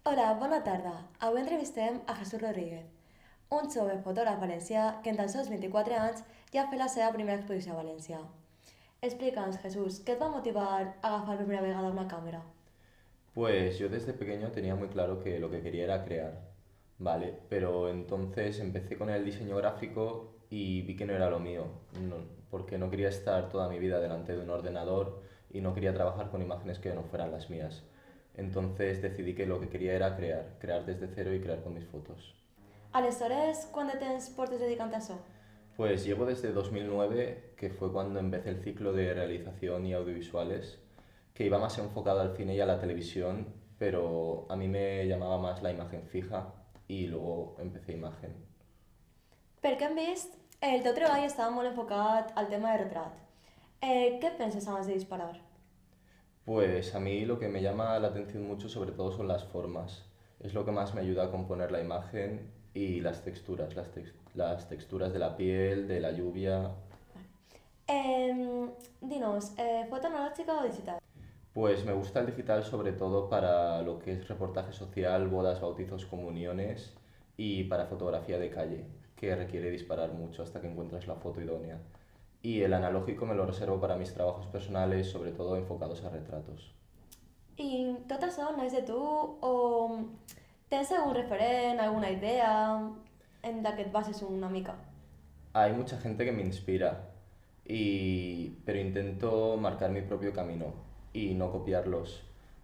Hola, bona tarda. Avui entrevistem a Jesús Rodríguez, un jove fotògraf valencià que en tan sols 24 anys ja ha fet la seva primera exposició a València. Explica'ns, Jesús, què et va motivar a agafar per primera vegada una càmera? Pues yo desde pequeño tenía muy claro que lo que quería era crear, ¿vale? Pero entonces empecé con el diseño gráfico y vi que no era lo mío, porque no quería estar toda mi vida delante de un ordenador y no quería trabajar con imágenes que no fueran las mías. Entonces decidí que lo que quería era crear, crear desde cero y crear con mis fotos. Aleshores, quant de temps portes dedicant a això? Pues llevo desde 2009, que fue cuando empecé el ciclo de realización y audiovisuales, que iba más enfocado al cine y a la televisión, pero a mí me llamaba más la imagen fija y luego empecé imagen. Perquè hem vist, el teu treball estava molt enfocat al tema de retrat. Què penses abans de disparar? Pues a mí lo que me llama la atención mucho sobre todo son las formas. Es lo que más me ayuda a componer la imagen y las texturas, las texturas de la piel, de la lluvia. Dinos, foto analògica o digital? Pues me gusta el digital sobre todo para lo que es reportaje social, bodas, bautizos, comuniones y para fotografía de calle, que requiere disparar mucho hasta que encuentras la foto idónea. Y el analógico me lo reservo para mis trabajos personales, sobre todo enfocados a retratos. I tot això naix de tu o tens algun referent, alguna idea en la que et bases una mica? Hay mucha gente que me inspira, pero intento marcar mi propio camino y no copiarlos.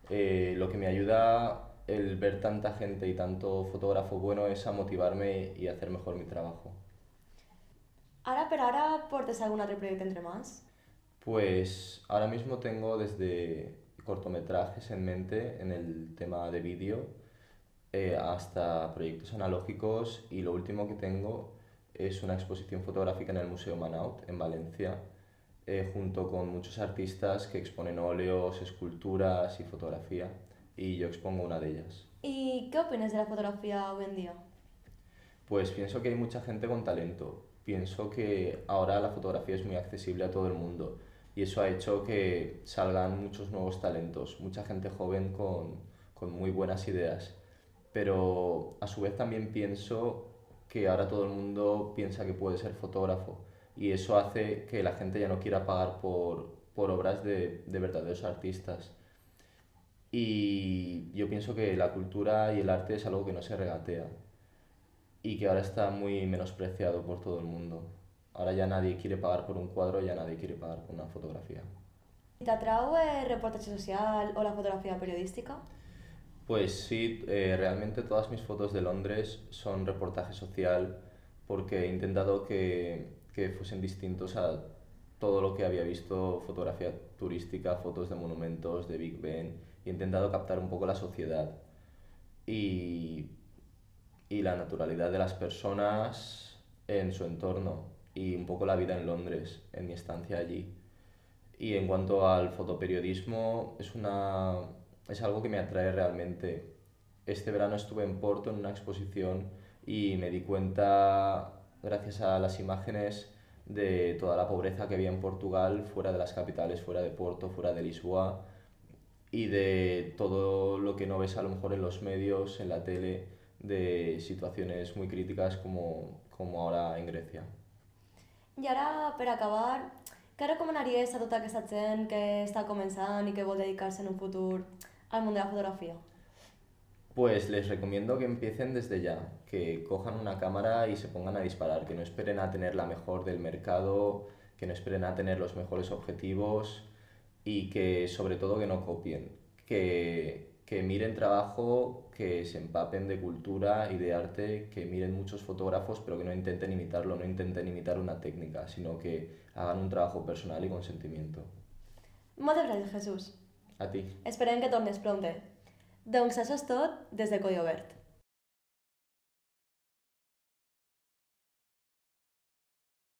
Lo que me ayuda el ver tanta gente y tanto fotógrafo bueno es a motivarme y hacer mejor mi trabajo. Ara per ara portes algun altre projecte entre mans? Pues ahora mismo tengo desde cortometrajes en mente en el tema de vídeo hasta proyectos analógicos y lo último que tengo es una exposición fotográfica en el Museo Manaut en Valencia junto con muchos artistas que exponen óleos, esculturas y fotografía y yo expongo una de ellas. I què opines de la fotografia avui en dia? Pues pienso que hay mucha gente con talento. Pienso que ahora la fotografía es muy accesible a todo el mundo y eso ha hecho que salgan muchos nuevos talentos, mucha gente joven con muy buenas ideas. Pero a su vez también pienso que ahora todo el mundo piensa que puede ser fotógrafo y eso hace que la gente ya no quiera pagar por obras de verdaderos artistas. Y yo pienso que la cultura y el arte es algo que no se regatea y que ahora está muy menospreciado por todo el mundo. Ahora ya nadie quiere pagar por un cuadro, ya nadie quiere pagar por una fotografía. I t'atrau el reportatge social o la fotografia periodística? Pues sí, realmente todas mis fotos de Londres son reportaje social porque he intentado que fuesen distintos a todo lo que había visto, fotografía turística, fotos de monumentos, de Big Ben, he intentado captar un poco la sociedad y, y la naturalidad de las personas en su entorno y un poco la vida en Londres, en mi estancia allí. Y en cuanto al fotoperiodismo, es algo que me atrae realmente. Este verano estuve en Porto en una exposición y me di cuenta, gracias a las imágenes, de toda la pobreza que había en Portugal, fuera de las capitales, fuera de Porto, fuera de Lisboa, y de todo lo que no ves a lo mejor en los medios, en la tele, de situaciones muy críticas como ahora en Grecia. I ara, per acabar, què recomanaries a tota aquesta gent que està començant i que vol dedicar-se en un futur al món de la fotografia? Pues les recomiendo que empiecen desde ya, que cojan una cámara y se pongan a disparar, que no esperen a tener la mejor del mercado, que no esperen a tener los mejores objetivos y que sobre todo que no copien, que miren trabajo, que se empapen de cultura y de arte, que miren muchos fotógrafos, pero que no intenten imitarlo, no intenten imitar una técnica, sino que hagan un trabajo personal y con sentimiento. Moltes gràcies, Jesús. A ti. Esperem que tornes prompte. Doncs això és tot des de Coll Obert.